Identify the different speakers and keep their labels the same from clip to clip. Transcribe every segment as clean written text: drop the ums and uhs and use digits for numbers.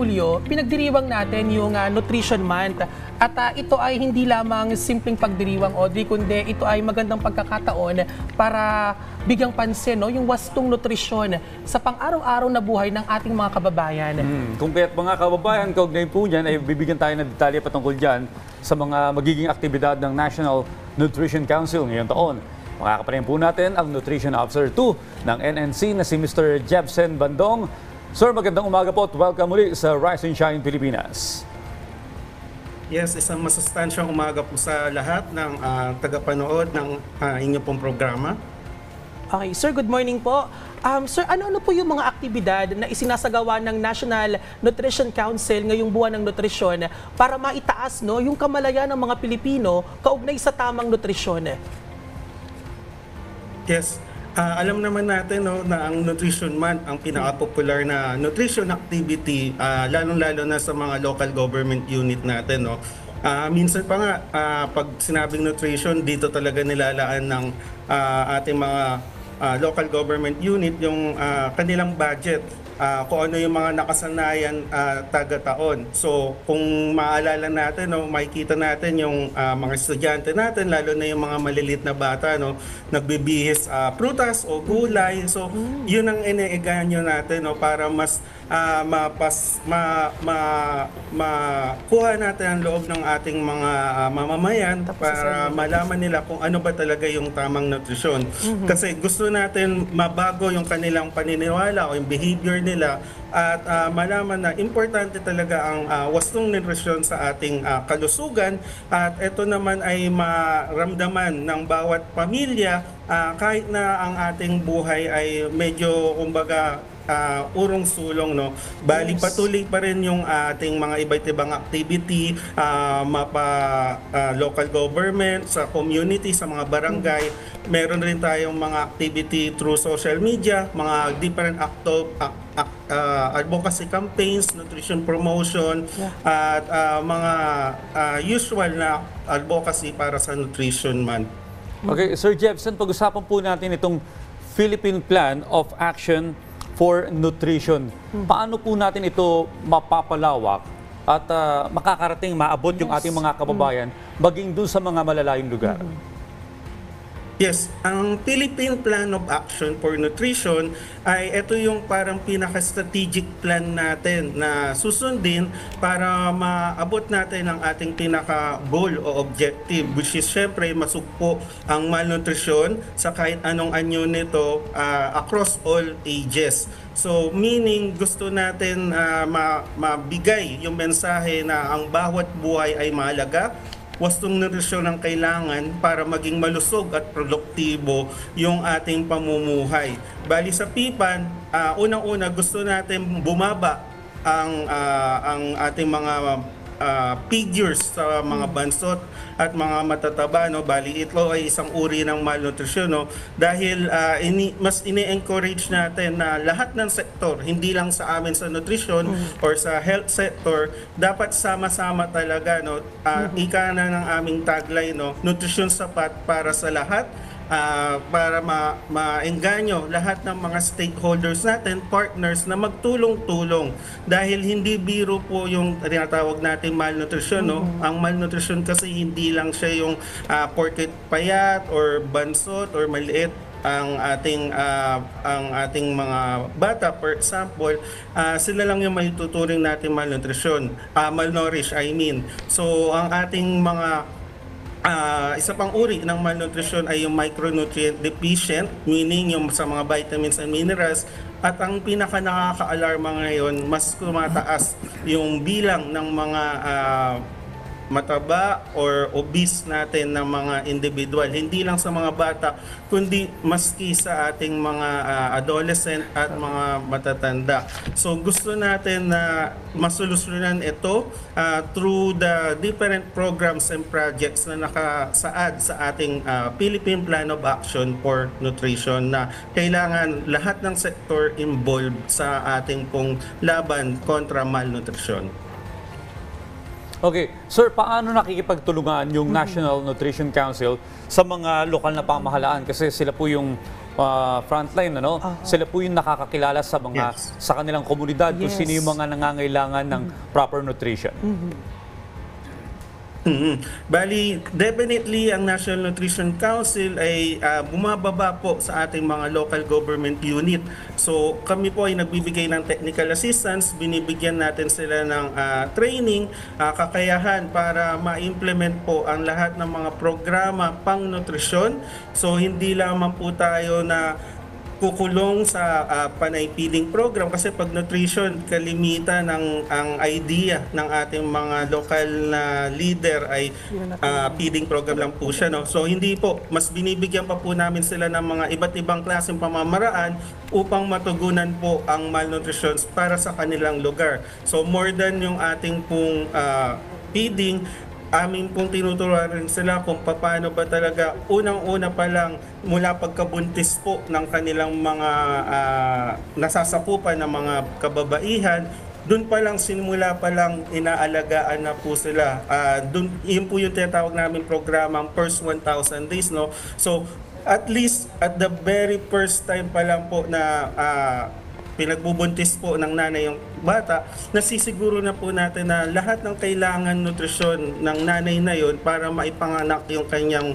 Speaker 1: Hulyo, pinagdiriwang natin yung Nutrition Month. At ito ay hindi lamang simpleng pagdiriwang, Audrey, kundi ito ay magandang pagkakataon para bigyang pansin yung wastong nutrisyon sa pang-araw-araw na buhay ng ating mga kababayan.
Speaker 2: Kung kaya't mga kababayan, kaugnay po niyan, ay bibigyan tayo ng detalye patungkol dyan sa mga magiging aktibidad ng National Nutrition Council ngayong taon. Makakaparin po natin ang Nutrition Officer 2 ng NNC na si Mr. Jebsen Bandong. Sir, magandang umaga po at welcome muli sa Rise and Shine Pilipinas.
Speaker 3: Yes, isang masustansyang umaga po sa lahat ng tagapanood ng inyong pong programa.
Speaker 1: Okay, sir, good morning po. Sir, ano po yung mga aktibidad na isinasagawa ng National Nutrition Council ngayong buwan ng nutrisyon para maitaas yung kamalayan ng mga Pilipino kaugnay sa tamang nutrisyon?
Speaker 3: Yes, alam naman natin na ang Nutrition Month, ang pinaka-popular na nutrition activity, lalong-lalo na sa mga local government unit natin. Minsan pa nga, pag sinabing nutrition, dito talaga nilalaan ng ating mga local government unit yung kanilang budget. Kung ano yung mga nakasanayan taga-taon. So kung maalala natin, makikita natin yung mga estudyante natin, lalo na yung mga malilit na bata, nagbibihis prutas o gulay. So yun ang iniiganyo natin para mas makuha natin ang loob ng ating mga mamamayan para malaman nila kung ano ba talaga yung tamang nutrisyon. Kasi gusto natin mabago yung kanilang paniniwala o yung behavior nila at malaman na importante talaga ang wastong nutrisyon sa ating kalusugan, at ito naman ay maramdaman ng bawat pamilya kahit na ang ating buhay ay medyo kumbaga urong sulong, bali patuloy pa rin yung ating mga iba't ibang activity local government, sa community, sa mga barangay. Meron rin tayong mga activity through social media, mga different advocacy campaigns, nutrition promotion, at mga usual na advocacy para sa Nutrition Month.
Speaker 2: Okay, Sir Jebsen, pag-usapan po natin itong Philippine Plan of Action for Nutrition. Paano po natin ito mapapalawak at makakarating, maabot yung ating mga kababayan maging dun sa mga malalayong lugar?
Speaker 3: Yes, ang Philippine Plan of Action for Nutrition ay ito yung parang pinaka-strategic plan natin na susundin para maabot natin ang ating pinaka-goal o objective, which is syempre masugpo ang malnutrition sa kahit anong anyo nito across all ages. So meaning gusto natin mabigay yung mensahe na ang bawat buhay ay mahalaga, wastong nutrisyon ang kailangan para maging malusog at produktibo yung ating pamumuhay. Bali sa PIPAN, unang-una gusto natin bumaba ang ating mga figures sa mga bansot at mga matataba. Bali ito ay isang uri ng malnutrition, dahil mas ini-encourage natin na lahat ng sektor, hindi lang sa amin sa nutrition or sa health sector, dapat sama-sama talaga. Ika na ng aming tagline, nutrisyon sapat para sa lahat, para maengganyo lahat ng mga stakeholders natin, partners, na magtulong-tulong, dahil hindi biro po yung tinatawag natin malnutrition. Ang malnutrition kasi hindi lang siya yung porket payat or bansot or maliit ang ating mga bata. For example, sila lang yung maituturing natin malnutrition, malnourished I mean. So ang ating mga isa pang uri ng malnutrition ay yung micronutrient deficient, meaning yung sa mga vitamins and minerals. At ang pinaka nakaka-alarma ngayon, mas tumataas yung bilang ng mga mataba or obese natin ng mga individual, hindi lang sa mga bata kundi maski sa ating mga adolescent at mga matatanda. So gusto natin na masolusyonan ito through the different programs and projects na nakasaad sa ating Philippine Plan of Action for Nutrition, na kailangan lahat ng sektor involved sa ating pong laban kontra malnutrition.
Speaker 2: Okay, sir, paano nakikipagtulungan yung National Nutrition Council sa mga lokal na pamahalaan? Kasi sila po yung frontline, ano? Sila po yung nakakakilala sa mga
Speaker 3: Yes.
Speaker 2: sa kanilang komunidad kung
Speaker 1: Yes.
Speaker 2: sino yung mga nangangailangan ng proper nutrition.
Speaker 3: Bali, definitely ang National Nutrition Council ay bumababa po sa ating mga local government unit. So kami po ay nagbibigay ng technical assistance, binibigyan natin sila ng training, kakayahan para ma-implement po ang lahat ng mga programa pang nutrisyon. So hindi lamang po tayo na kukulong sa panay feeding program kasi pag nutrition kalimitan ng ang idea ng ating mga local na leader ay feeding program lang po siya, no. So hindi po, mas binibigyan pa po namin sila ng mga iba't ibang klaseng pamamaraan upang matugunan po ang malnutrition para sa kanilang lugar. So more than yung ating pong feeding, amin pong tinuturuan rin sila kung paano ba talaga unang-una pa lang mula pagkabuntis po ng kanilang mga nasasakupan ng mga kababaihan, doon pa lang, sinimula pa lang inaalagaan na po sila. Yun po yung tinatawag namin programang First 1,000 Days, no? So at least at the very first time pa lang po na pinagbubuntis po ng nanay yung bata, nasisiguro na po natin na lahat ng kailangan nutrisyon ng nanay na yon para maipanganak yung kanyang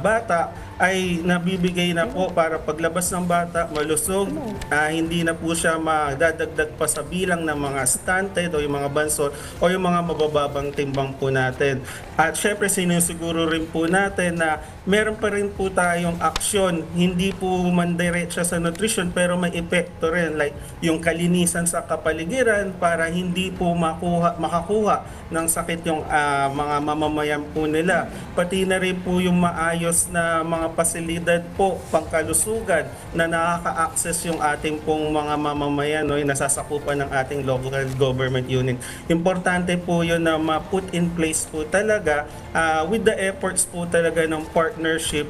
Speaker 3: bata ay nabibigay na po para paglabas ng bata, malusog, hindi na po siya madadagdag pa sa bilang ng mga stunted o yung mga bansot o yung mga mabababang timbang po natin. At syempre sinisiguro rin po natin na meron pa rin po tayong aksyon, hindi po mandiretsa sa nutrition pero may epekto rin like yung kalinisan sa kapaligiran para hindi po makakuha ng sakit yung mga mamamayan po nila. Pati na rin po yung maayos na mga pasilidad po pangkalusugan na nakaka-access yung ating pong mga mamamayan, no, yung nasasakupan ng ating local government unit. Importante po yun na ma-put in place po talaga with the efforts po talaga ng partnership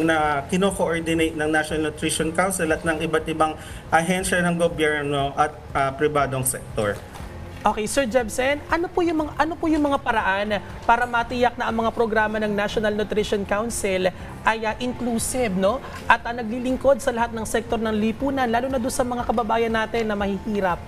Speaker 3: na kino-coordinate ng National Nutrition Council at ng iba't ibang ahensya ng gobyerno at pribadong sektor.
Speaker 1: Okay, Sir Jebsen, ano po yung mga paraan para matiyak na ang mga programa ng National Nutrition Council ay inclusive, no? At naglilingkod sa lahat ng sektor ng lipunan, lalo na doon sa mga kababayan natin na mahihirap.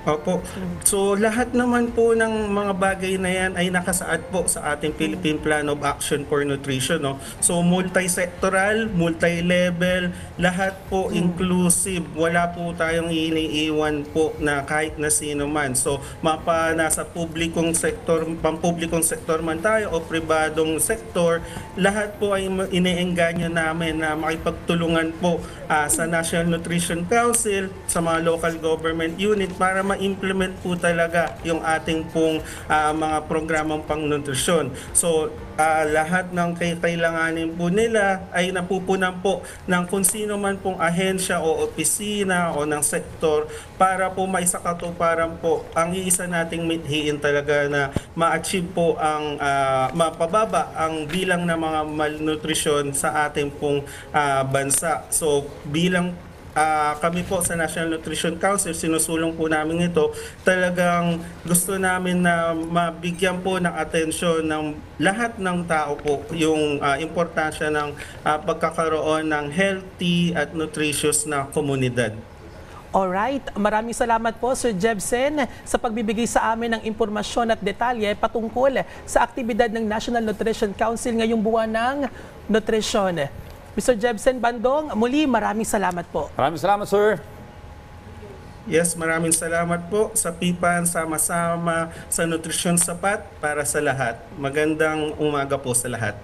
Speaker 3: Opo. So lahat naman po ng mga bagay na yan ay nakasaad po sa ating Philippine Plan of Action for Nutrition, no? So multi-sectoral, multi-level, lahat po inclusive. Wala po tayong iniiwan po na kahit na sino man. So nasa publikong sektor, pampublikong sektor man tayo o pribadong sektor, lahat po ay iniengganyo namin na makipagtulungan po sa National Nutrition Council, sa mga local government unit para ma-implement po talaga yung ating pong mga programang pangnutrisyon. So lahat ng kailanganin po nila ay napupunan po ng kung sino man pong ahensya o opisina o ng sektor para po maisakatuparan po ang iisa nating mithiin talaga na ma-achieve po ang mapababa ang bilang ng mga malnutrisyon sa ating pong bansa. So bilang kami po sa National Nutrition Council, sinusulong po namin ito. Talagang gusto namin na mabigyan po ng atensyon ng lahat ng tao po yung importansya ng pagkakaroon ng healthy at nutritious na komunidad.
Speaker 1: Alright, maraming salamat po Sir Jebsen sa pagbibigay sa amin ng impormasyon at detalye patungkol sa aktibidad ng National Nutrition Council ngayong buwan ng nutrisyon. Mr. Jebsen Bandong, muli maraming salamat po.
Speaker 2: Maraming salamat, sir.
Speaker 3: Yes, maraming salamat po sa PIPAN, sama-sama sa nutrisyon sapat para sa lahat. Magandang umaga po sa lahat.